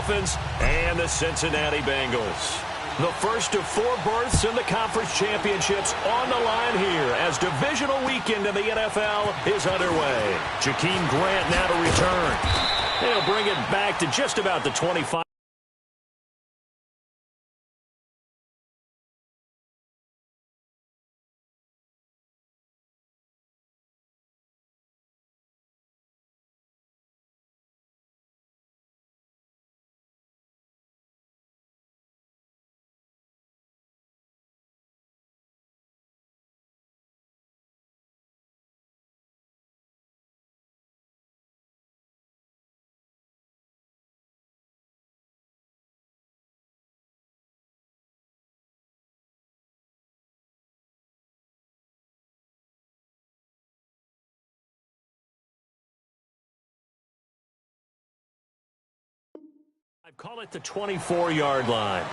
Dolphins and the Cincinnati Bengals. The first of 4 berths in the conference championships on the line here as divisional weekend in the NFL is underway. Jakeem Grant now to return. He'll bring it back to just about the 25. I call it the 24-yard line.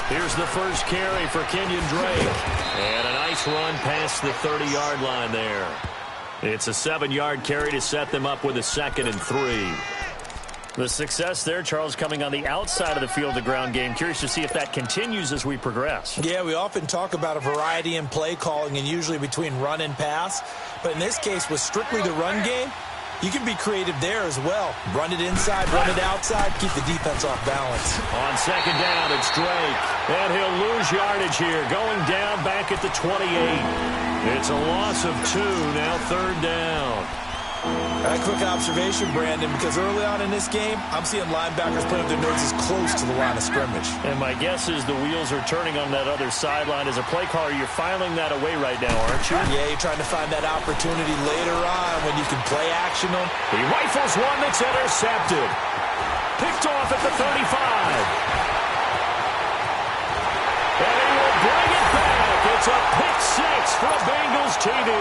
Here's the first carry for Kenyon Drake. And a nice run past the 30-yard line there. It's a 7-yard carry to set them up with a 2nd and 3. The success there, Charles, coming on the outside of the field, the ground game. Curious to see if that continues as we progress. Yeah, we often talk about a variety in play calling and usually between run and pass. But in this case, with strictly the run game, you can be creative there as well. Run it inside, run it outside, keep the defense off balance. On 2nd down, it's Drake. And he'll lose yardage here, going down back at the 28. It's a loss of 2, now 3rd down. A quick observation, Brandon, because early on in this game, I'm seeing linebackers putting their noses close to the line of scrimmage. And my guess is the wheels are turning on that other sideline. As a play caller, you're filing that away right now, aren't you? Yeah, you're trying to find that opportunity later on when you can play action them. He rifles one that's intercepted. Picked off at the 35. And he will bring it back. It's a pick 6 for a Bengals TD.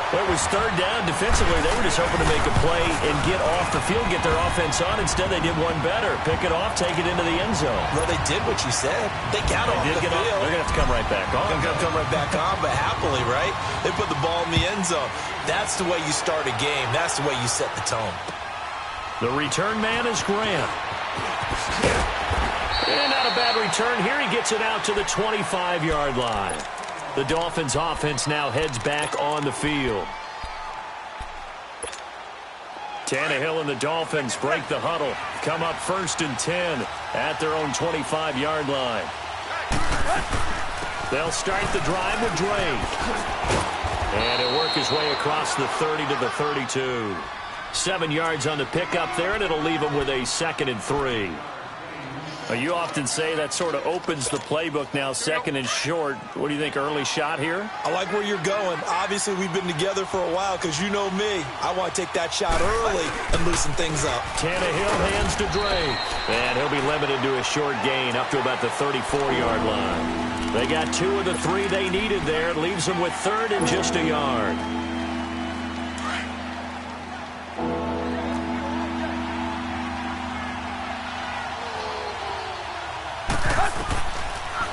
Well, it was 3rd down. Defensively, they were just hoping to make a play and get off the field, get their offense on. Instead, they did one better. Pick it off, take it into the end zone. Well, they did what you said. They got off the field. They're going to have to come right back on. They're going to come right back on, but happily, right? They put the ball in the end zone. That's the way you start a game. That's the way you set the tone. The return man is Grant. And not a bad return. Here he gets it out to the 25-yard line. The Dolphins offense now heads back on the field. Tannehill and the Dolphins break the huddle. Come up 1st and 10 at their own 25-yard line. They'll start the drive with Drake. And he'll work his way across the 30 to the 32. 7 yards on the pickup there, and it'll leave him with a 2nd and 3. You often say that sort of opens the playbook now, 2nd and short. What do you think, early shot here? I like where you're going. Obviously, we've been together for a while because you know me. I want to take that shot early and loosen things up. Tannehill hands to Drake. And he'll be limited to a short gain up to about the 34-yard line. They got 2 of the 3 they needed there. It leaves them with 3rd and just a yard.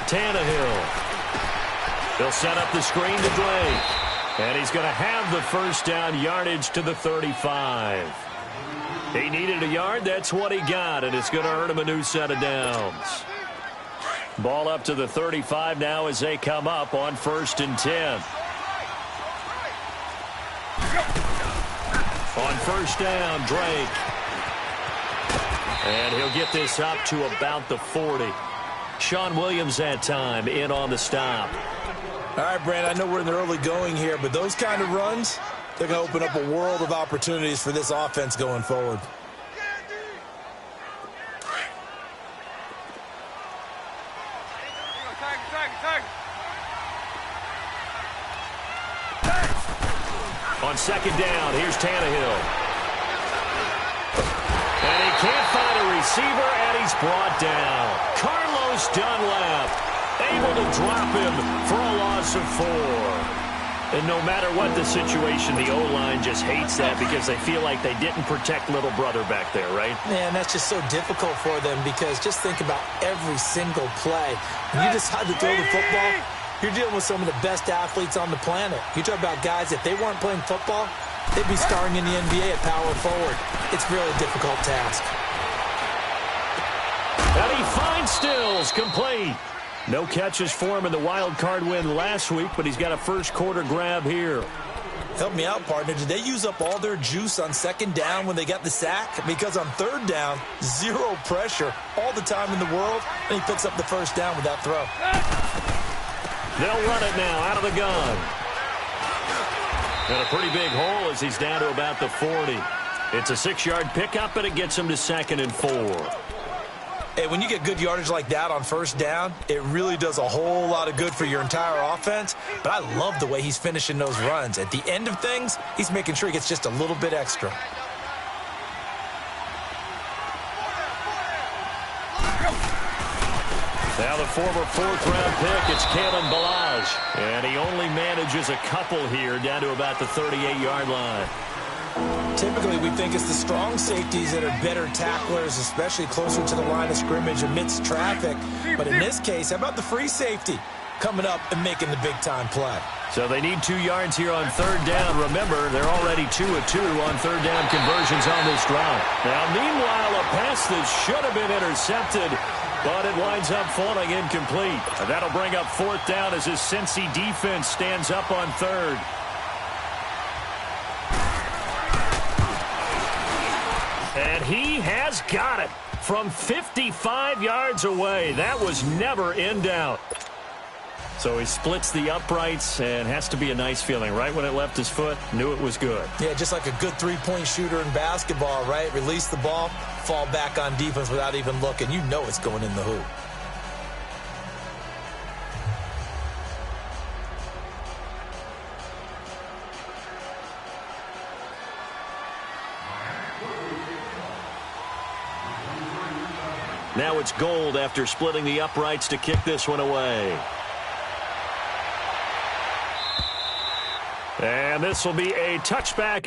Tannehill. He'll set up the screen to Drake. And he's going to have the 1st down yardage to the 35. He needed a yard. That's what he got. And it's going to earn him a new set of downs. Ball up to the 35 now as they come up on 1st and 10. On 1st down, Drake. And he'll get this up to about the 40. Sean Williams that time in on the stop. All right, Brand, I know we're in the early going here, but those kind of runs, they're going to open up a world of opportunities for this offense going forward. On 2nd down, here's Tannehill. And he can't find a receiver, and he's brought down. Carlos Dunlap able to drop him for a loss of 4. And no matter what the situation, the O-line just hates that because they feel like they didn't protect little brother back there, right? Man, that's just so difficult for them because just think about every single play. When you decide to throw the football, you're dealing with some of the best athletes on the planet. You talk about guys, if they weren't playing football, they'd be starring in the NBA at power forward. It's really a difficult task. And he finds Stills, complete. No catches for him in the wild card win last week, but he's got a first quarter grab here. Help me out, partner. Did they use up all their juice on second down when they got the sack? Because on third down, zero pressure, all the time in the world, and he picks up the first down with that throw. They'll run it now out of the gun. And a pretty big hole as he's down to about the 40. It's a 6-yard pickup, and it gets him to 2nd and 4. Hey, when you get good yardage like that on first down, it really does a whole lot of good for your entire offense. But I love the way he's finishing those runs. At the end of things, he's making sure he gets just a little bit extra. Now the former 4th-round pick, it's Kalen Ballage. And he only manages a couple here down to about the 38-yard line. Typically, we think it's the strong safeties that are better tacklers, especially closer to the line of scrimmage amidst traffic. But in this case, how about the free safety coming up and making the big-time play? So they need 2 yards here on third down. Remember, they're already 2 of 2 on third down conversions on this drive. Now, meanwhile, a pass that should have been intercepted, but it winds up falling incomplete. And that'll bring up 4th down as his Cincy defense stands up on third. And he has got it from 55 yards away. That was never in doubt. So he splits the uprights and has to be a nice feeling. Right when it left his foot, knew it was good. Yeah, just like a good three-point shooter in basketball, right? Release the ball, fall back on defense without even looking. You know it's going in the hoop. Now it's Gold after splitting the uprights to kick this one away. And this will be a touchback.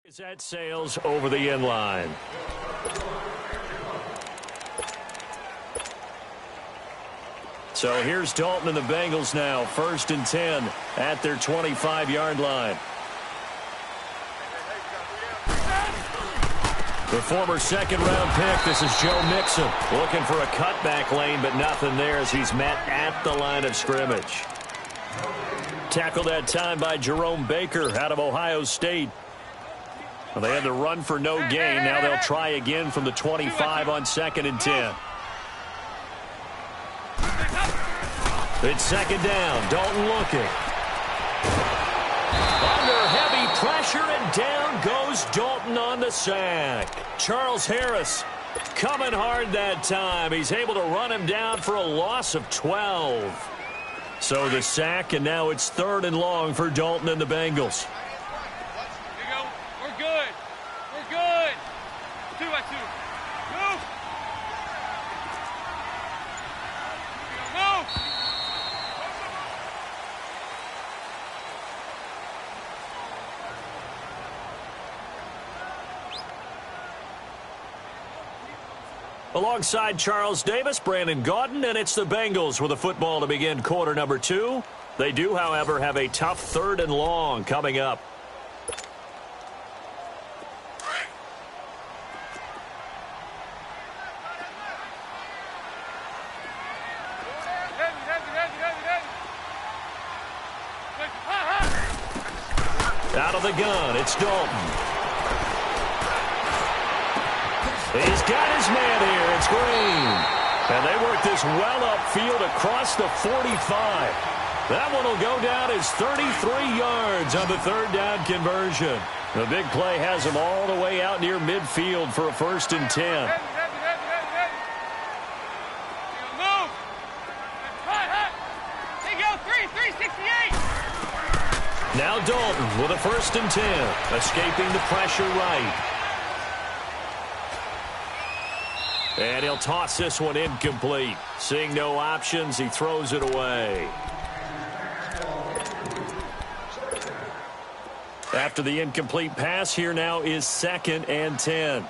Is that sails over the end line. So here's Dalton and the Bengals now. 1st and 10 at their 25-yard line. The former 2nd-round pick, this is Joe Mixon. Looking for a cutback lane, but nothing there as he's met at the line of scrimmage. Tackled that time by Jerome Baker out of Ohio State. Well, they had to run for no gain. Now they'll try again from the 25 on 2nd and 10. It's 2nd down. Dalton looking. Under heavy pressure, and down goes Dalton on the sack. Charles Harris coming hard that time. He's able to run him down for a loss of 12. So the sack, and now it's 3rd and long for Dalton and the Bengals. Alongside Charles Davis, Brandon Gaudin, and it's the Bengals with the football to begin quarter number 2. They do, however, have a tough 3rd and long coming up. Out of the gun, it's Dalton. He's got his man here. It's Green. And they work this well upfield across the 45. That one will go down as 33 yards on the 3rd down conversion. The big play has him all the way out near midfield for a 1st and 10. Now Dalton with a 1st and 10, escaping the pressure right. And he'll toss this one incomplete. Seeing no options, he throws it away. After the incomplete pass, here now is 2nd and 10.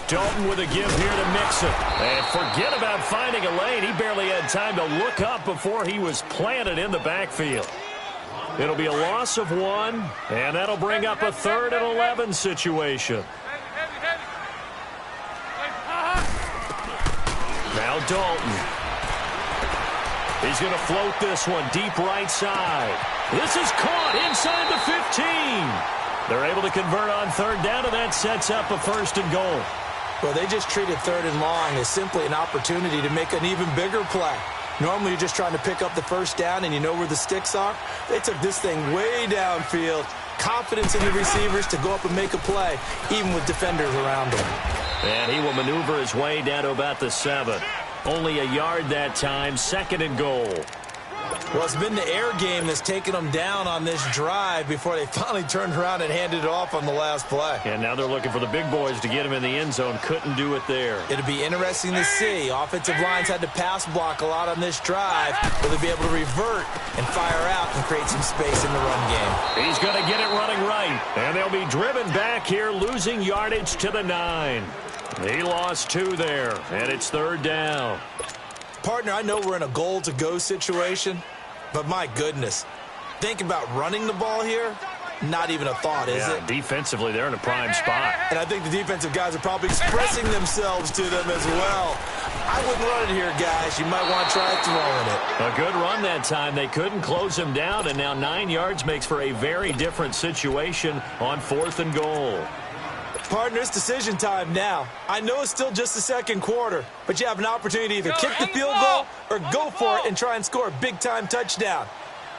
Dalton with a give here to Mixon. And forget about finding a lane. He barely had time to look up before he was planted in the backfield. It'll be a loss of 1, and that'll bring up a 3rd and 11 situation. Now Dalton. He's going to float this one deep right side. This is caught inside the 15. They're able to convert on 3rd down, and that sets up a 1st and goal. Well, they just treated 3rd and long as simply an opportunity to make an even bigger play. Normally, you're just trying to pick up the 1st down, and you know where the sticks are. They took this thing way downfield. Confidence in the receivers to go up and make a play, even with defenders around him. And he will maneuver his way down to about the 7. Only a yard that time, 2nd and goal. Well, it's been the air game that's taken them down on this drive before they finally turned around and handed it off on the last play. And now they're looking for the big boys to get him in the end zone. Couldn't do it there. It'll be interesting to see. Offensive lines had to pass block a lot on this drive. Will they be able to revert and fire out and create some space in the run game? He's going to get it running right. And they'll be driven back here, losing yardage to the 9. He lost 2 there, and it's 3rd down. Partner, I know we're in a goal-to-go situation, but my goodness, think about running the ball here. Not even a thought, is it? Defensively, they're in a prime spot. And I think the defensive guys are probably expressing themselves to them as well. I wouldn't run it here, guys. You might want to try throwing it. A good run that time. They couldn't close him down, and now 9 yards makes for a very different situation on 4th and goal. Partner, it's decision time now. I know it's still just the 2nd quarter, but you have an opportunity to either kick the field goal or go for it and try and score a big-time touchdown.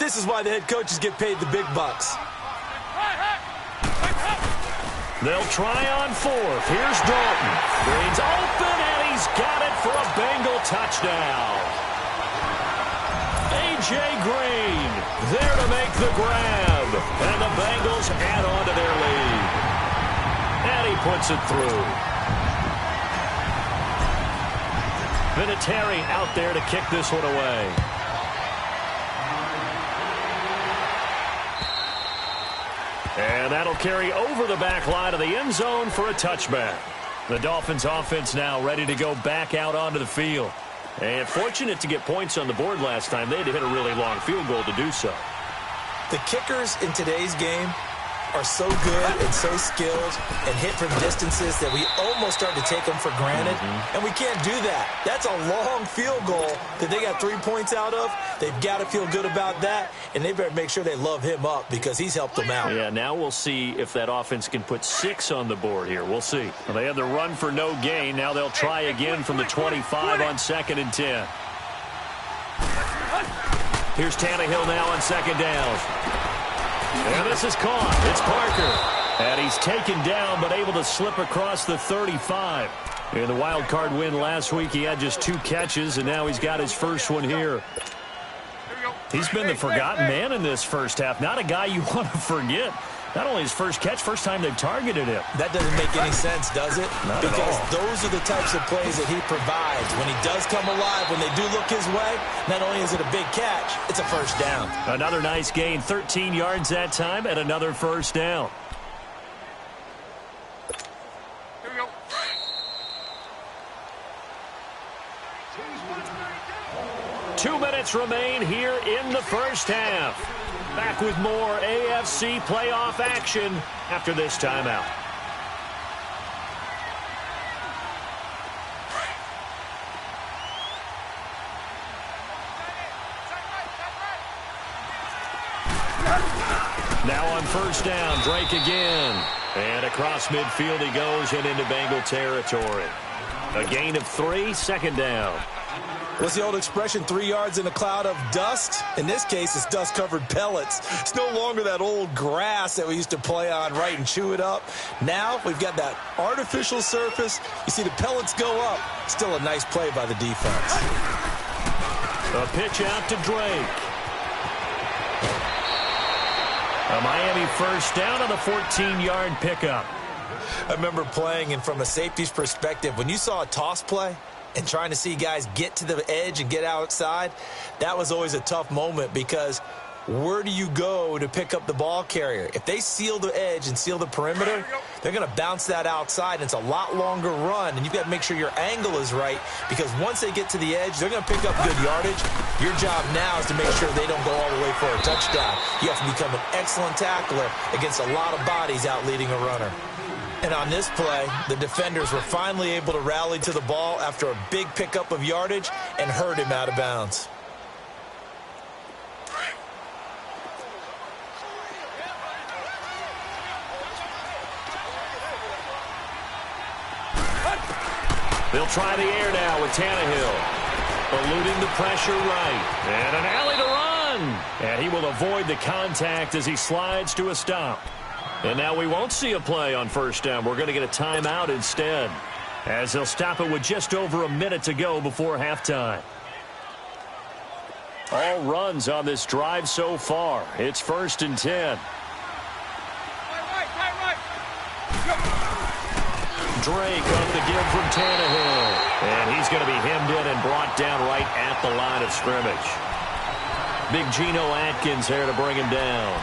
This is why the head coaches get paid the big bucks. They'll try on 4th. Here's Dalton. Green's open, and he's got it for a Bengal touchdown. A.J. Green there to make the grab, and the Bengals add on to their lead. And he puts it through. Vinatieri out there to kick this one away. And that'll carry over the back line of the end zone for a touchback. The Dolphins offense now ready to go back out onto the field. And fortunate to get points on the board last time. They had to hit a really long field goal to do so. The kickers in today's game are so good and so skilled and hit from distances that we almost start to take them for granted. And we can't do that. That's a long field goal that they got 3 points out of. They've got to feel good about that, and they better make sure they love him up because he's helped them out. Yeah, now we'll see if that offense can put 6 on the board here. We'll see. Well, they had the run for no gain. Now they'll try again from the 25 on 2nd and 10. Here's Tannehill now on 2nd down. And this is caught. It's Parker. And he's taken down but able to slip across the 35. In the wild card win last week, he had just 2 catches, and now he's got his first one here. He's been the forgotten man in this first half. Not a guy you want to forget. Not only his first catch, first time they've targeted him. That doesn't make any sense, does it? Not because at all. Those are the types of plays that he provides. When he does come alive, when they do look his way, not only is it a big catch, it's a first down. Another nice gain, 13 yards that time, and another first down. minutes remain here in the first half. Back with more AFC playoff action after this timeout. Now on first down, Drake again. And across midfield he goes and into Bengal territory. A gain of 3, second down. What's the old expression, 3 yards in a cloud of dust? In this case, it's dust-covered pellets. It's no longer that old grass that we used to play on, right, and chew it up. Now we've got that artificial surface. You see the pellets go up. Still a nice play by the defense. A pitch out to Drake. A Miami first down on the 14-yard pickup. I remember playing, and from a safety's perspective, when you saw a toss play and trying to see guys get to the edge and get outside, that was always a tough moment because where do you go to pick up the ball carrier? If they seal the edge and seal the perimeter, they're going to bounce that outside, and it's a lot longer run, and you've got to make sure your angle is right because once they get to the edge, they're going to pick up good yardage. Your job now is to make sure they don't go all the way for a touchdown. You have to become an excellent tackler against a lot of bodies out leading a runner. And on this play, the defenders were finally able to rally to the ball after a big pickup of yardage and hurt him out of bounds. They'll try the air now with Tannehill. Eluding the pressure right. And an alley to run. And he will avoid the contact as he slides to a stop. And now we won't see a play on first down. We're going to get a timeout instead, as they'll stop it with just over a minute to go before halftime. All runs on this drive so far. It's 1st and 10. Drake up the give from Tannehill. And he's going to be hemmed in and brought down right at the line of scrimmage. Big Geno Atkins here to bring him down.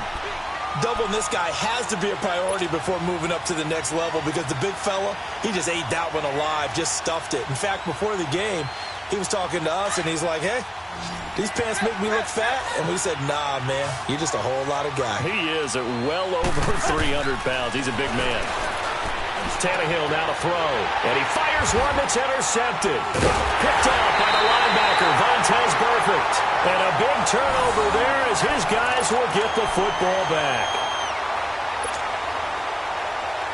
Doubling this guy has to be a priority before moving up to the next level because the big fella, he just ate that one alive, just stuffed it. In fact, before the game, he was talking to us, and he's like, hey, these pants make me look fat? And we said, nah, man, you're just a whole lot of guy. He is at well over 300 pounds. He's a big man. Tannehill now to throw, and he fires one that's intercepted. Picked out by the linebacker, Vontaze Burfict. And a big turnover there as his guys will get the football back.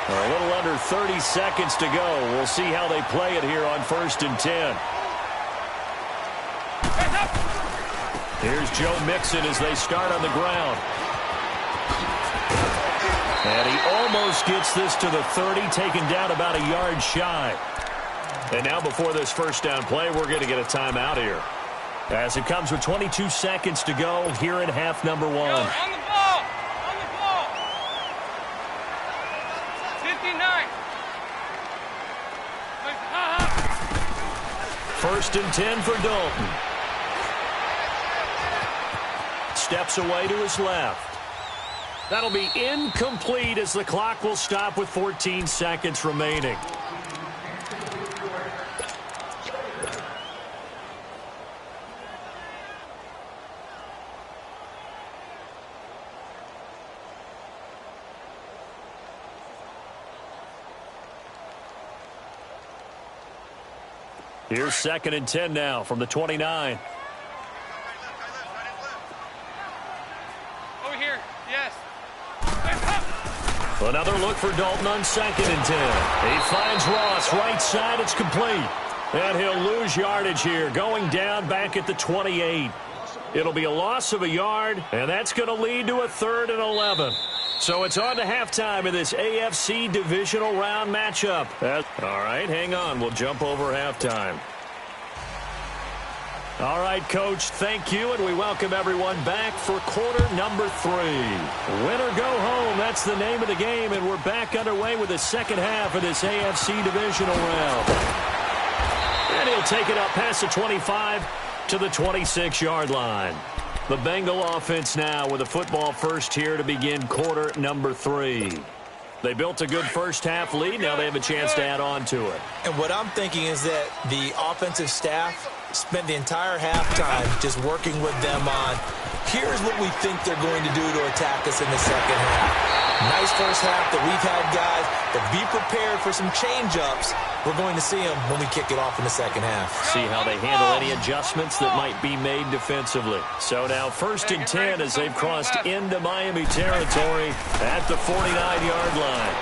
A little under 30 seconds to go. We'll see how they play it here on 1st and 10. Here's Joe Mixon as they start on the ground. And he almost gets this to the 30, taken down about a yard shy. And now before this first down play, we're going to get a timeout here, as it comes with 22 seconds to go here in half number 1. On the ball! On the ball! 59! 1st and 10 for Dalton. Steps away to his left. That'll be incomplete as the clock will stop with 14 seconds remaining. Here's 2nd and 10 now from the 29. Over here, yes. Another look for Dalton on 2nd and 10. He finds Ross right side. It's complete. And he'll lose yardage here, going down back at the 28. It'll be a loss of a yard, and that's going to lead to a 3rd and 11. So it's on to halftime in this AFC divisional round matchup. All right, hang on. We'll jump over halftime. All right, Coach, thank you, and we welcome everyone back for quarter number 3. Win or go home, that's the name of the game, and we're back underway with the second half of this AFC divisional round. And he'll take it up past the 25 to the 26-yard line. The Bengal offense now with a football first here to begin quarter number 3. They built a good first-half lead. Now they have a chance to add on to it. And what I'm thinking is that the offensive staff spent the entire halftime just working with them on, here's what we think they're going to do to attack us in the second half. Nice first half that we've had, guys, but be prepared for some change-ups. We're going to see them when we kick it off in the second half. See how they handle any adjustments that might be made defensively. So now 1st and 10 as they've crossed into Miami territory at the 49-yard line.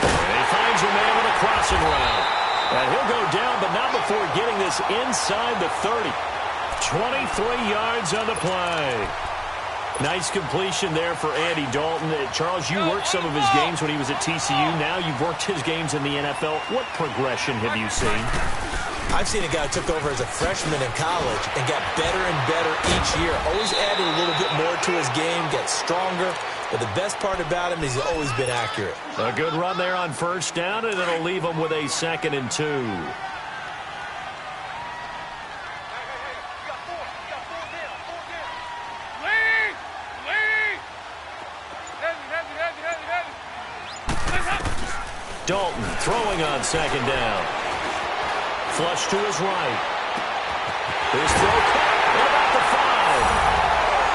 And he finds a man with a crossing route. And he'll go down, but not before getting this inside the 30. 23 yards on the play. Nice completion there for Andy Dalton. Charles, you worked some of his games when he was at TCU. Now you've worked his games in the NFL. What progression have you seen? I've seen a guy who took over as a freshman in college and got better and better each year. Always added a little bit more to his game, gets stronger. But the best part about him is he's always been accurate. A good run there on 1st down, and it'll leave him with a 2nd and 2. Dalton throwing on 2nd down. Flush to his right. His throw at about the 5.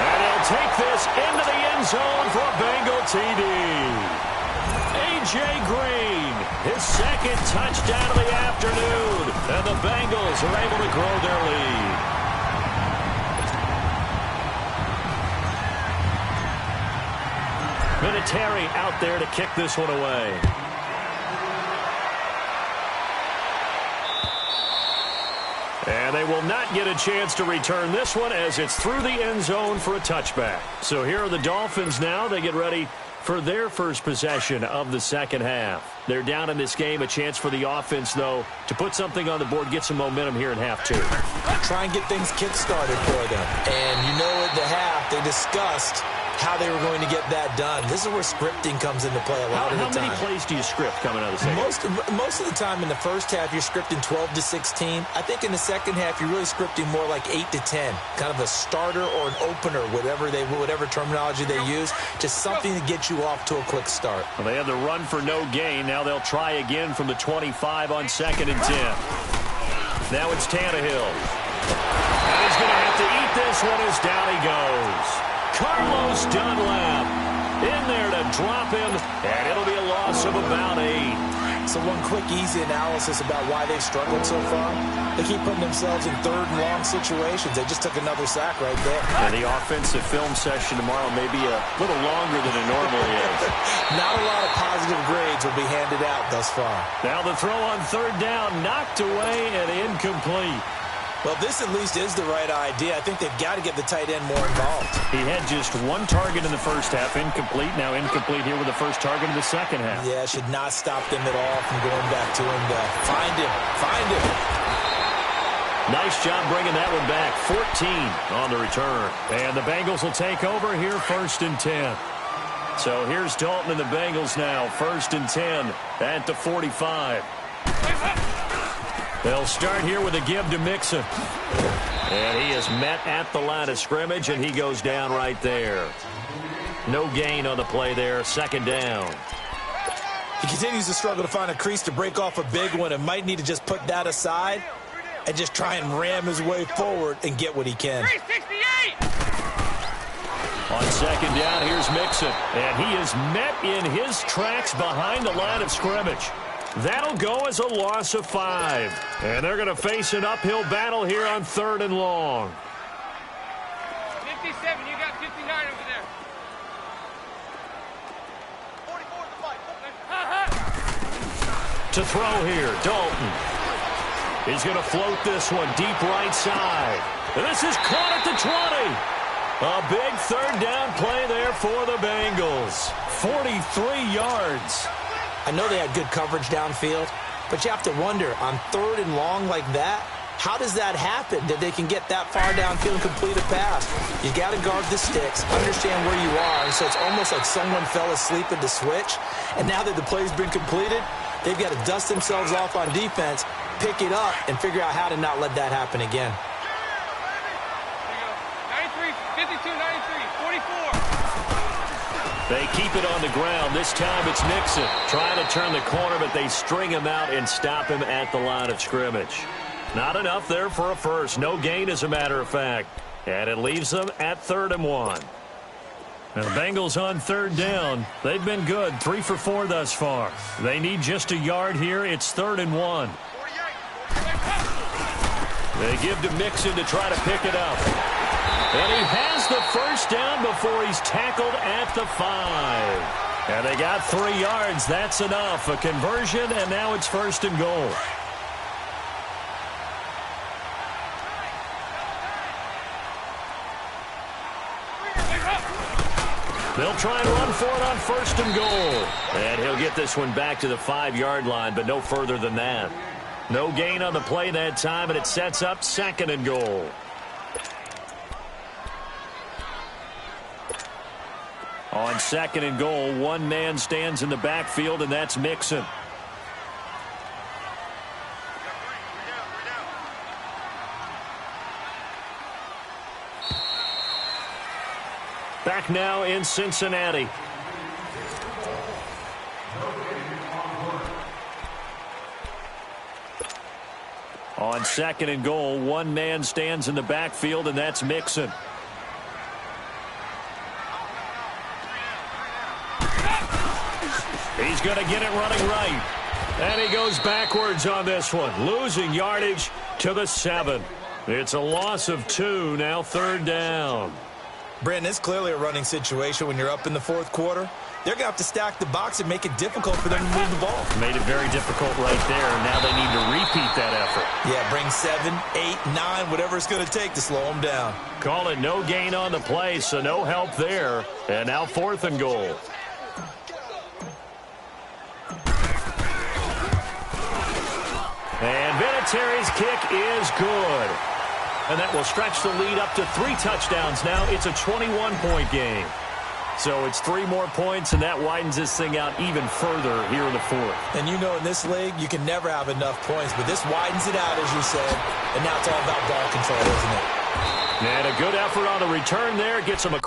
And he'll take this into the end zone for a Bengal TD. A.J. Green, his 2nd touchdown of the afternoon. And the Bengals are able to grow their lead. Vinatieri out there to kick this one away. And they will not get a chance to return this one as it's through the end zone for a touchback. So here are the Dolphins now. They get ready for their first possession of the second half. They're down in this game. A chance for the offense, though, to put something on the board, get some momentum here in half 2. Try and get things kick-started for them. And you know at the half, they discussed how they were going to get that done. This is where scripting comes into play a lot of the time. How many plays do you script coming out of the second? Most of the time in the first half, you're scripting 12 to 16. I think in the second half, you're really scripting more like 8 to 10. Kind of a starter or an opener, whatever terminology they use. Just something to get you off to a quick start. Well, they had the run for no gain. Now they'll try again from the 25 on 2nd and 10. Now it's Tannehill. And he's going to have to eat this one as down he goes. Carlos Dunlap in there to drop him, and it'll be a loss of about 8. So one quick, easy analysis about why they've struggled so far. They keep putting themselves in 3rd and long situations. They just took another sack right there. And the offensive film session tomorrow may be a little longer than it normally is. Not a lot of positive grades will be handed out thus far. Now the throw on 3rd down, knocked away and incomplete. Well, this at least is the right idea. I think they've got to get the tight end more involved. He had just 1 target in the first half, incomplete. Now incomplete here with the first target in the second half. Yeah, it should not stop them at all from going back to him. Find him. Nice job bringing that one back. 14 on the return. And the Bengals will take over here 1st and 10. So here's Dalton and the Bengals now. 1st and 10 at the 45. They'll start here with a give to Mixon. And he is met at the line of scrimmage, and he goes down right there. No gain on the play there. 2nd down. He continues to struggle to find a crease to break off a big one and might need to just put that aside and just try and ram his way forward and get what he can. 368! On 2nd down, here's Mixon. And he is met in his tracks behind the line of scrimmage. That'll go as a loss of 5. And they're going to face an uphill battle here on 3rd and long. 57, you got 59 over there. 44 To throw here, Dalton. He's going to float this one deep right side. And this is caught at the 20. A big 3rd down play there for the Bengals. 43 yards. I know they had good coverage downfield, but you have to wonder, on 3rd and long like that, how does that happen that they can get that far downfield and complete a pass? You got to guard the sticks, understand where you are, and so it's almost like someone fell asleep at the switch, and now that the play's been completed, they've got to dust themselves off on defense, pick it up, and figure out how to not let that happen again. 93, 52, 93, 44. They keep it on the ground. This time it's Mixon trying to turn the corner, but they string him out and stop him at the line of scrimmage. Not enough there for a first. No gain, as a matter of fact. And it leaves them at 3rd and 1. Now the Bengals on 3rd down. They've been good, 3 for 4 thus far. They need just a yard here. It's 3rd and 1. They give to Mixon to try to pick it up. And he has the first down before he's tackled at the 5. And they got 3 yards. That's enough. A conversion, and now it's 1st and goal. They'll try and run for it on 1st and goal. And he'll get this one back to the 5-yard line, but no further than that. No gain on the play that time, and it sets up 2nd and goal. On 2nd and goal, one man stands in the backfield, and that's Mixon. Back now in Cincinnati. On 2nd and goal, one man stands in the backfield, and that's Mixon. He's going to get it running right. And he goes backwards on this one, losing yardage to the 7. It's a loss of 2, now 3rd down. Brandon, it's clearly a running situation when you're up in the 4th quarter. They're going to have to stack the box and make it difficult for them to move the ball. Made it very difficult right there. Now they need to repeat that effort. Yeah, bring 7, 8, 9, whatever it's going to take to slow them down. Call it no gain on the play, so no help there. And now 4th and goal. And Vinatieri's kick is good. And that will stretch the lead up to 3 touchdowns now. It's a 21-point game. So it's 3 more points, and that widens this thing out even further here in the 4th. And you know, in this league, you can never have enough points, but this widens it out, as you said, and now it's all about ball control, isn't it? And a good effort on the return there gets him a...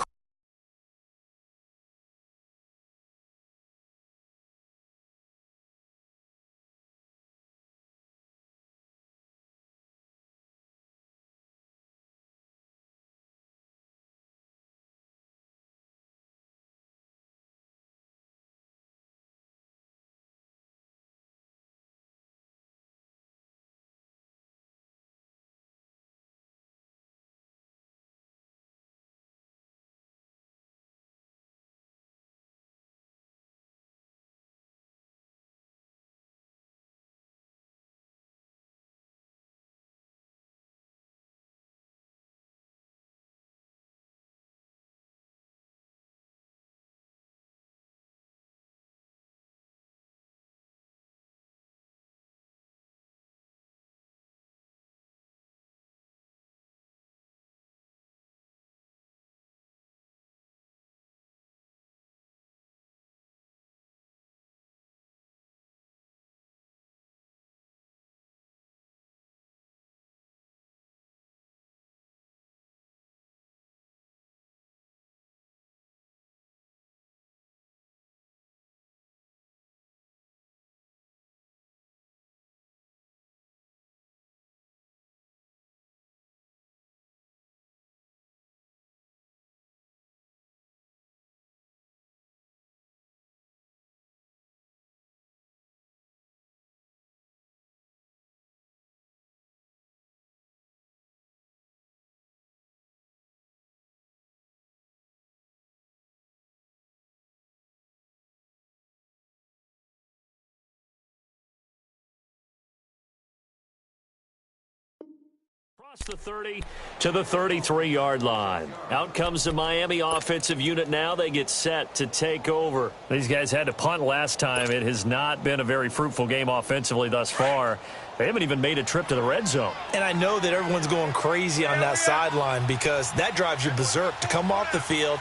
Across the 30 to the 33-yard line. Out comes the Miami offensive unit now. They get set to take over. These guys had to punt last time. It has not been a very fruitful game offensively thus far. They haven't even made a trip to the red zone. And I know that everyone's going crazy on that sideline because that drives you berserk to come off the field,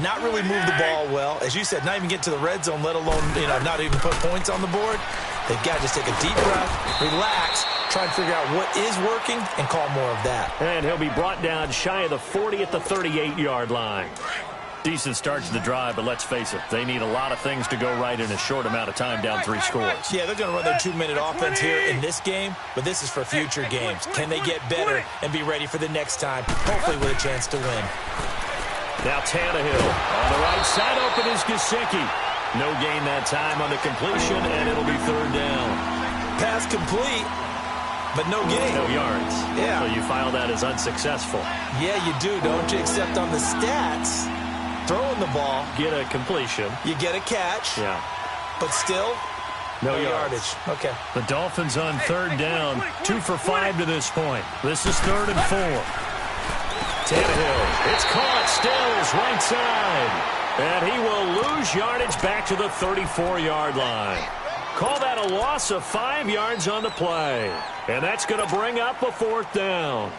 not really move the ball well. As you said, not even get to the red zone, let alone, not even put points on the board. They've got to just take a deep breath, relax, try and figure out what is working and call more of that. And he'll be brought down shy of the 40 at the 38-yard line. Decent start to the drive, but let's face it, they need a lot of things to go right in a short amount of time down 3 scores. Yeah, they're going to run their 2-minute offense here in this game, but this is for future games. Can they get better and be ready for the next time, hopefully with a chance to win? Now Tannehill on the right side, open is Gesicki. No gain that time on the completion, and it'll be 3rd down. Pass complete, but no gain. No yards. Yeah. So you file that as unsuccessful. Yeah, you do, don't you? Except on the stats, throwing the ball, Get a completion. you get a catch, Yeah. but still No yardage. Okay. The Dolphins on 3rd down, 2 for 5 to this point. This is 3rd and 4. Tannehill, it's caught, Stills, right side. And he will lose yardage back to the 34-yard line. Call that a loss of 5 yards on the play. And that's going to bring up a 4th down.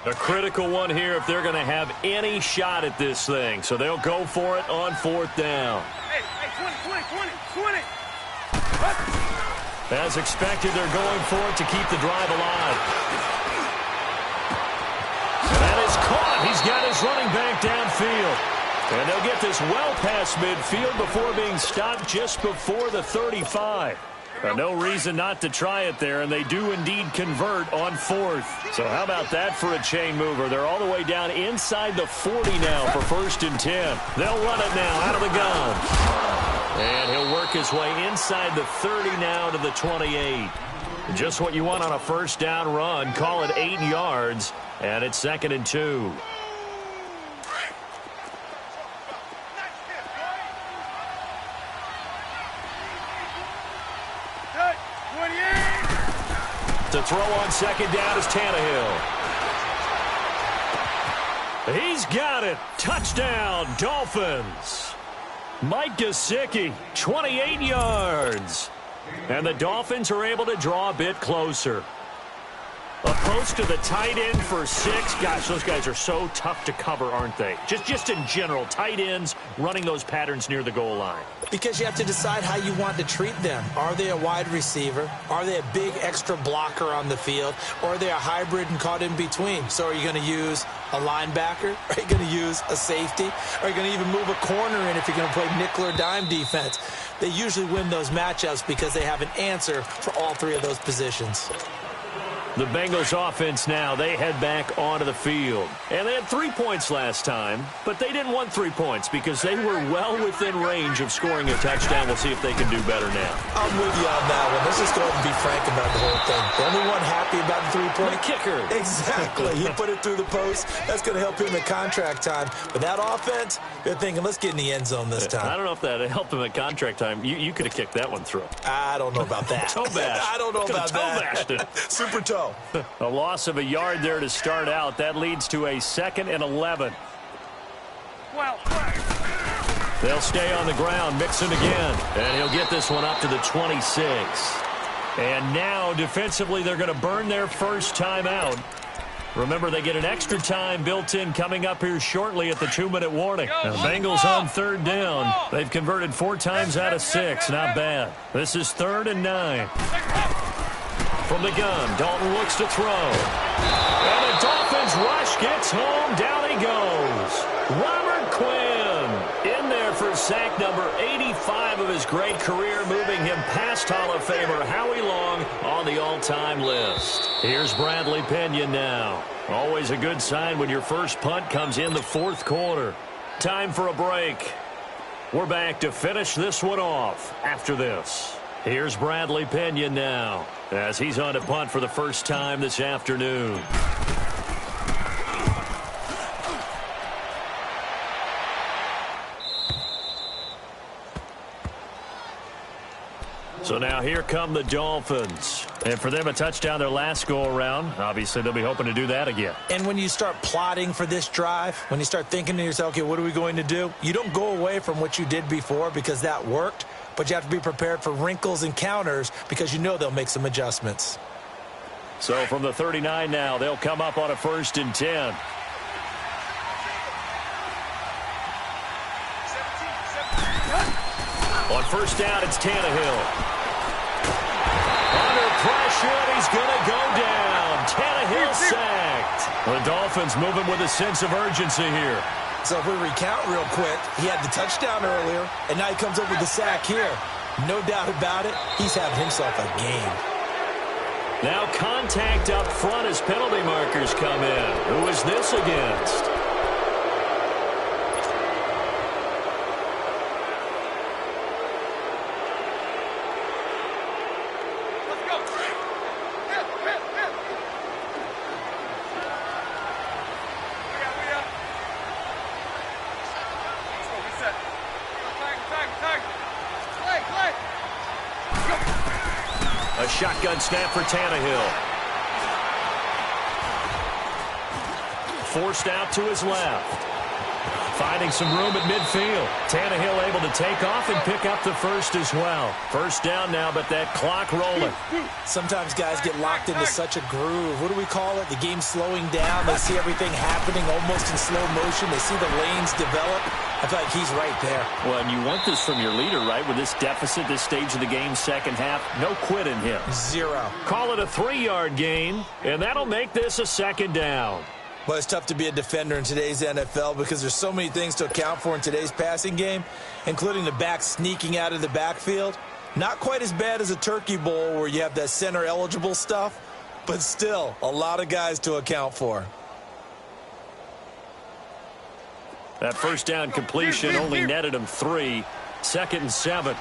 A critical one here if they're going to have any shot at this thing. So they'll go for it on 4th down. Hey, 20. As expected, they're going for it to keep the drive alive. And that is caught. He's got his running back downfield. And they'll get this well past midfield before being stopped just before the 35. No reason not to try it there, and they do indeed convert on 4th. So how about that for a chain mover? They're all the way down inside the 40 now for 1st and 10. They'll run it now out of the gun. And he'll work his way inside the 30 now to the 28. Just what you want on a 1st down run. Call it 8 yards, and it's 2nd and 2. To throw on 2nd down is Tannehill. He's got it. Touchdown, Dolphins. Mike Gesicki, 28 yards. And the Dolphins are able to draw a bit closer. A post to the tight end for 6. Gosh, those guys are so tough to cover, aren't they? Just in general, tight ends running those patterns near the goal line. Because you have to decide how you want to treat them. Are they a wide receiver? Are they a big extra blocker on the field? Or are they a hybrid and caught in between? So are you going to use a linebacker? Are you going to use a safety? Are you going to even move a corner in if you're going to play nickel or dime defense? They usually win those matchups because they have an answer for all 3 of those positions. The Bengals offense now, they head back onto the field. And they had 3 points last time, but they didn't want 3 points because they were well within range of scoring a touchdown. We'll see if they can do better now. I'm with you on that one. Let's just go ahead and be frank about the whole thing. The only one happy about the 3-point? The kicker. Exactly. He put it through the post. That's going to help him at contract time. But that offense, they're thinking, let's get in the end zone this time. I don't know if that helped him at contract time. You could have kicked that one through. I don't know about that. Toe bash. I don't know about that. Toe bashed it. Super toe. A loss of a yard there to start out. That leads to a 2nd and 11. Well, They'll stay on the ground, mixing again. And he'll get this one up to the 26. And now, defensively, they're going to burn their first time out. Remember, they get an extra time built in coming up here shortly at the 2-minute warning. Now, Bengals on 3rd down. They've converted 4 times out of 6. Not bad. This is 3rd and 9. From the gun, Dalton looks to throw. And the Dolphins rush gets home. Down he goes. Robert Quinn in there for sack number 85 of his great career, moving him past Hall of Famer Howie Long on the all-time list. Here's Bradley Pinion now. Always a good sign when your first punt comes in the 4th quarter. Time for a break. We're back to finish this one off after this. Here's Bradley Pinion now as he's on to punt for the first time this afternoon. So now here come the Dolphins. And for them, a touchdown their last go-around. Obviously, they'll be hoping to do that again. And when you start plotting for this drive, when you start thinking to yourself, okay, what are we going to do? You don't go away from what you did before because that worked. But you have to be prepared for wrinkles and counters because you know they'll make some adjustments. So from the 39 now, they'll come up on a 1st and 10. On 1st down, it's Tannehill. Under pressure, and he's going to go down. The Dolphins moving with a sense of urgency here. So if we recount real quick, he had the touchdown earlier, and now he comes up with the sack here. No doubt about it, he's having himself a game. Now contact up front as penalty markers come in. Who is this against? A shotgun snap for Tannehill. Forced out to his left. Finding some room at midfield. Tannehill able to take off and pick up the first as well. First down now, but that clock rolling. Sometimes guys get locked into such a groove. What do we call it? The game slowing down. They see everything happening almost in slow motion. They see the lanes develop. I feel like he's right there. Well, and you want this from your leader, right? With this deficit, this stage of the game, second half, no quit in him. Zero. Call it a 3-yard gain, and that'll make this a second down. Well, it's tough to be a defender in today's NFL because there's so many things to account for in today's passing game, including the back sneaking out of the backfield. Not quite as bad as a turkey bowl where you have that center-eligible stuff, but still a lot of guys to account for. That first down completion only netted him 3. 2nd and 7.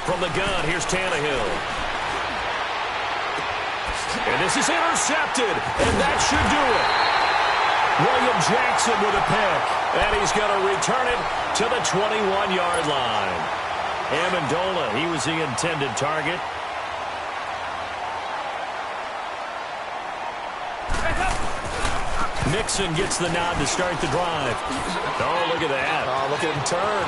From the gun, here's Tannehill. And this is intercepted, and that should do it. William Jackson with a pick, and he's going to return it to the 21-yard line. Amendola, he was the intended target. Mixon gets the nod to start the drive. Oh, look at that. Oh, look at him turn.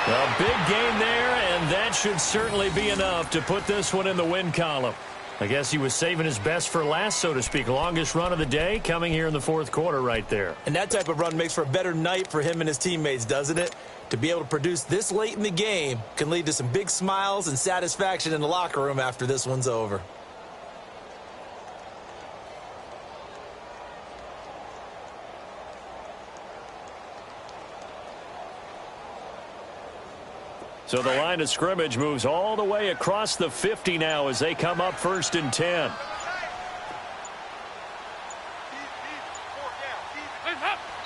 A big gain there, and that should certainly be enough to put this one in the win column. I guess he was saving his best for last, so to speak. Longest run of the day coming here in the fourth quarter right there. And that type of run makes for a better night for him and his teammates, doesn't it? To be able to produce this late in the game can lead to some big smiles and satisfaction in the locker room after this one's over. So the line of scrimmage moves all the way across the 50 now as they come up 1st and 10.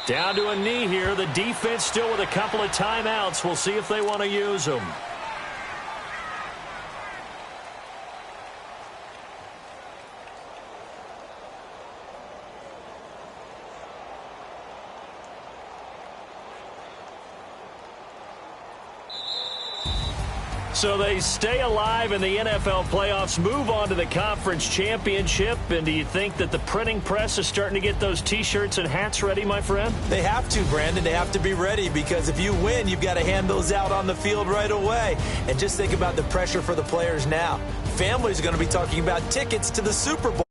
Down to a knee here. The defense still with a couple of timeouts. We'll see if they want to use them. So they stay alive in the NFL playoffs, move on to the conference championship. And do you think that the printing press is starting to get those T-shirts and hats ready, my friend? They have to, Brandon. They have to be ready because if you win, you've got to hand those out on the field right away. And just think about the pressure for the players now. Families are going to be talking about tickets to the Super Bowl.